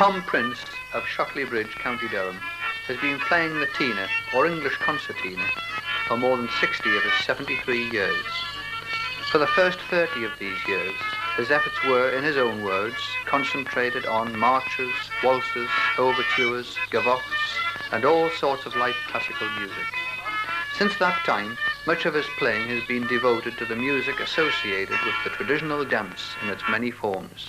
Tom Prince of Shockley Bridge, County Durham, has been playing the tina, or English concertina, for more than 60 of his 73 years. For the first 30 of these years, his efforts were, in his own words, concentrated on marches, waltzes, overtures, gavottes, and all sorts of light classical music. Since that time, much of his playing has been devoted to the music associated with the traditional dance in its many forms.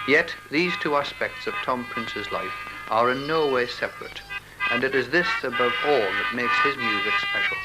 Yet, these two aspects of Tom Prince's life are in no way separate, and it is this above all that makes his music special.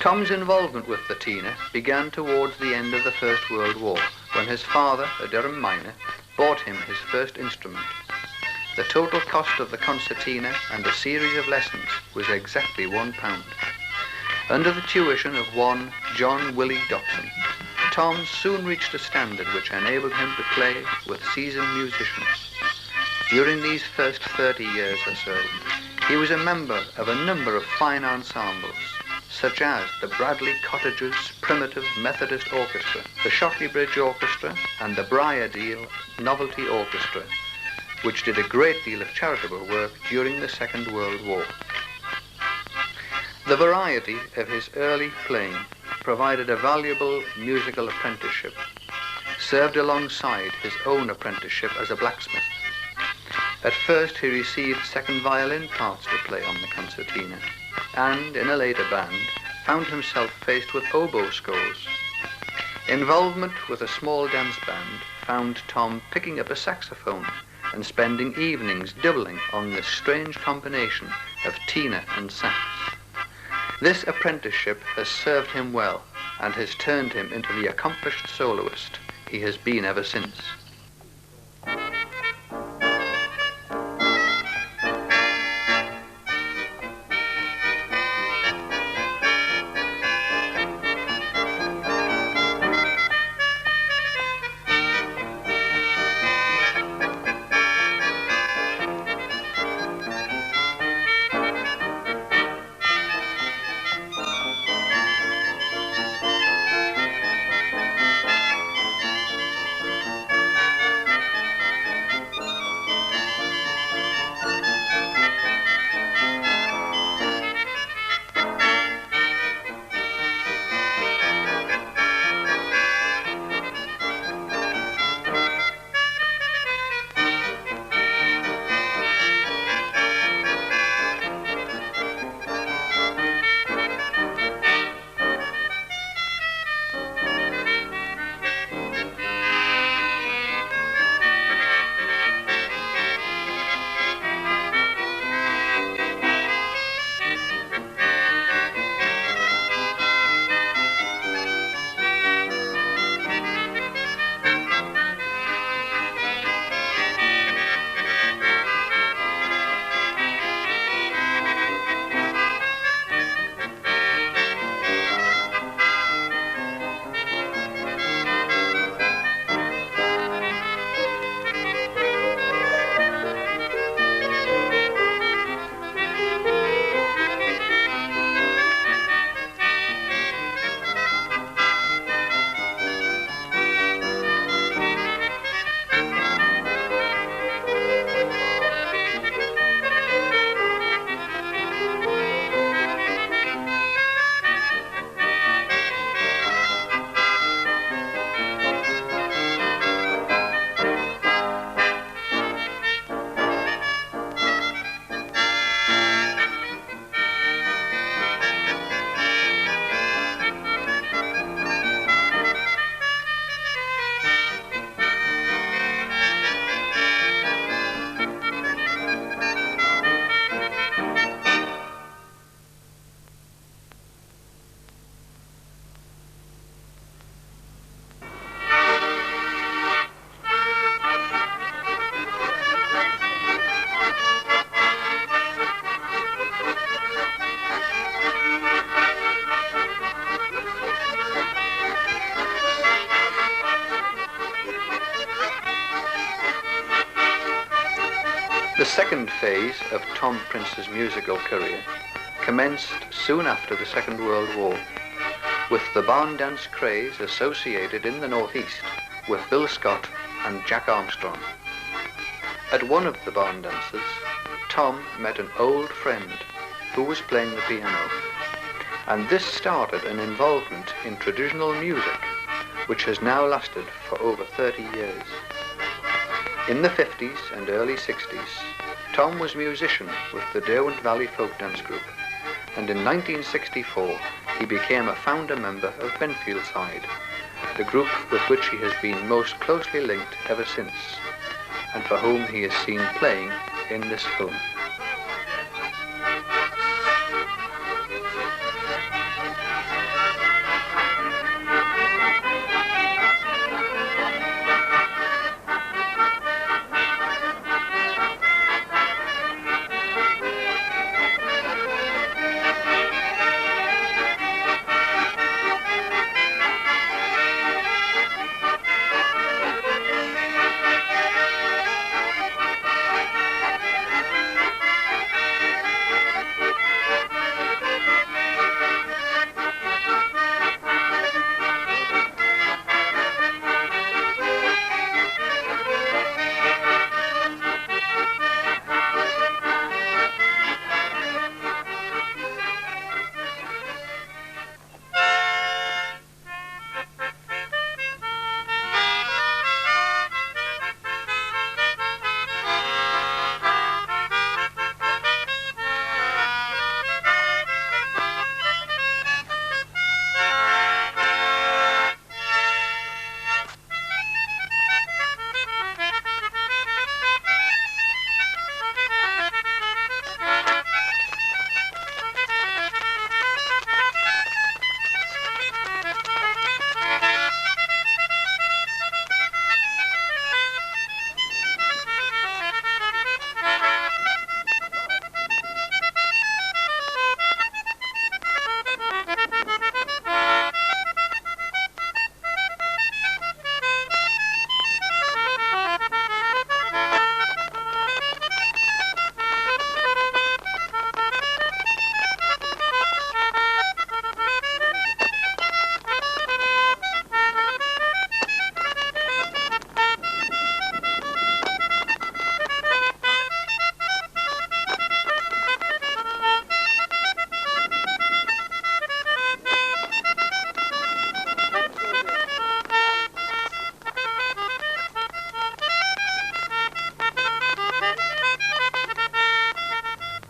Tom's involvement with the tina began towards the end of the First World War, when his father, a Durham miner, bought him his first instrument. The total cost of the concertina and a series of lessons was exactly £1. Under the tuition of one John Willie Dobson, Tom soon reached a standard which enabled him to play with seasoned musicians. During these first 30 years or so, he was a member of a number of fine ensembles, such as the Bradley Cottages Primitive Methodist Orchestra, the Shockley Bridge Orchestra, and the Briardale Novelty Orchestra, which did a great deal of charitable work during the Second World War. The variety of his early playing provided a valuable musical apprenticeship, served alongside his own apprenticeship as a blacksmith. At first he received second violin parts to play on the concertina, and in a later band found himself faced with oboe scores. Involvement with a small dance band found Tom picking up a saxophone and spending evenings doubling on this strange combination of tina and sax. This apprenticeship has served him well and has turned him into the accomplished soloist he has been ever since. The second phase of Tom Prince's musical career commenced soon after the Second World War, with the barn dance craze associated in the Northeast with Bill Scott and Jack Armstrong. At one of the barn dances, Tom met an old friend who was playing the piano, and this started an involvement in traditional music which has now lasted for over 30 years. In the 50s and early 60s, Tom was musician with the Derwent Valley Folk Dance Group, and in 1964 he became a founder member of Benfieldside, the group with which he has been most closely linked ever since, and for whom he is seen playing in this film.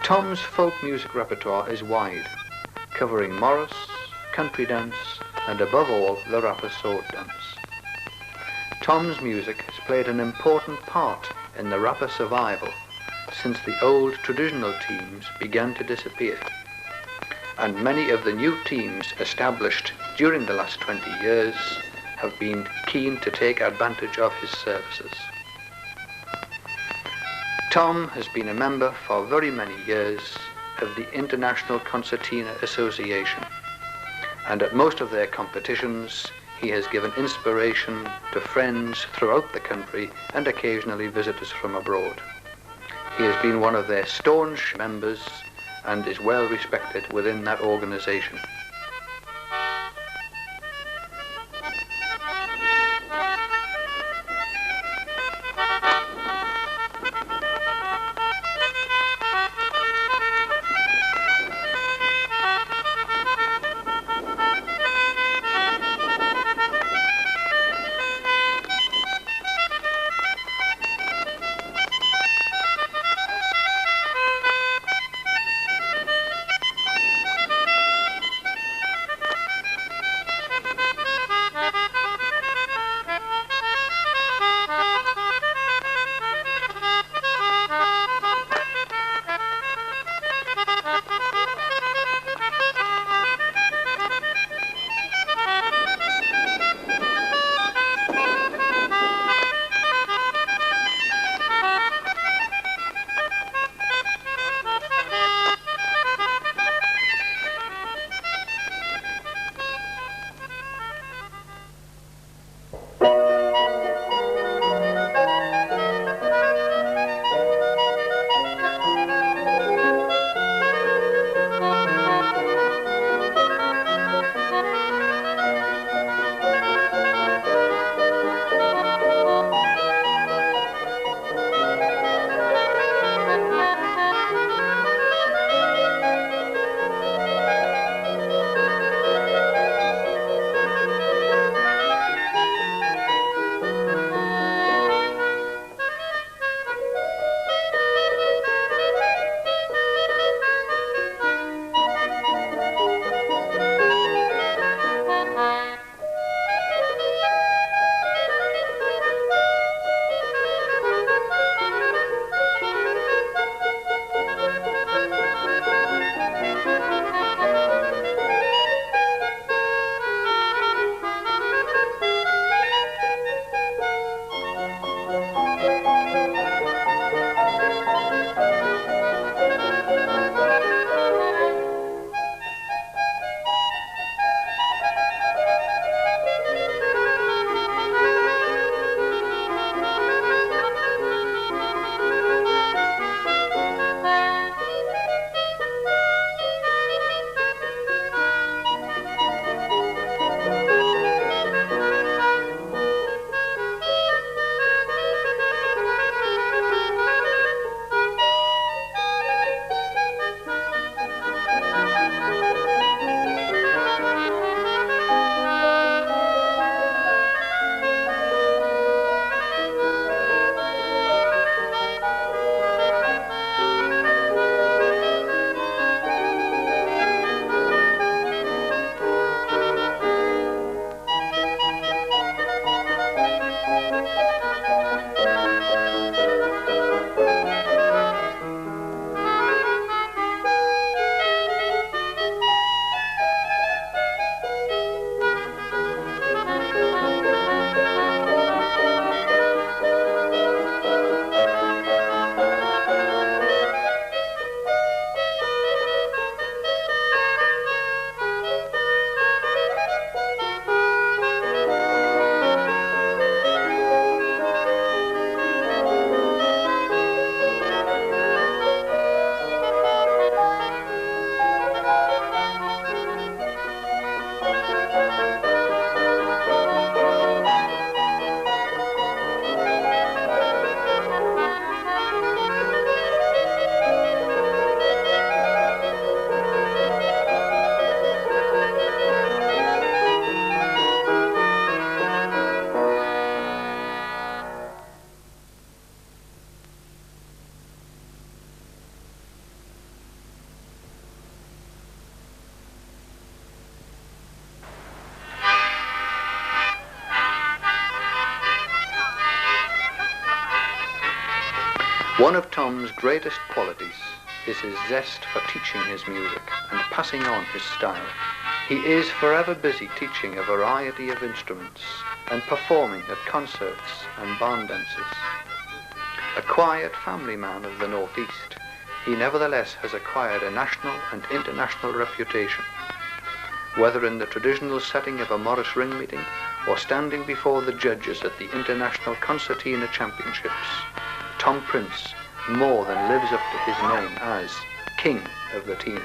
Tom's folk music repertoire is wide, covering Morris, country dance, and above all, the rapper sword dance. Tom's music has played an important part in the rapper survival since the old traditional teams began to disappear, and many of the new teams established during the last 20 years have been keen to take advantage of his services. Tom has been a member for very many years of the International Concertina Association, and at most of their competitions he has given inspiration to friends throughout the country and occasionally visitors from abroad. He has been one of their staunch members and is well respected within that organization. One of Tom's greatest qualities is his zest for teaching his music and passing on his style. He is forever busy teaching a variety of instruments and performing at concerts and barn dances. A quiet family man of the Northeast, he nevertheless has acquired a national and international reputation. Whether in the traditional setting of a Morris Ring meeting or standing before the judges at the International Concertina Championships, Tom Prince more than lives up to his name as King of the Tina.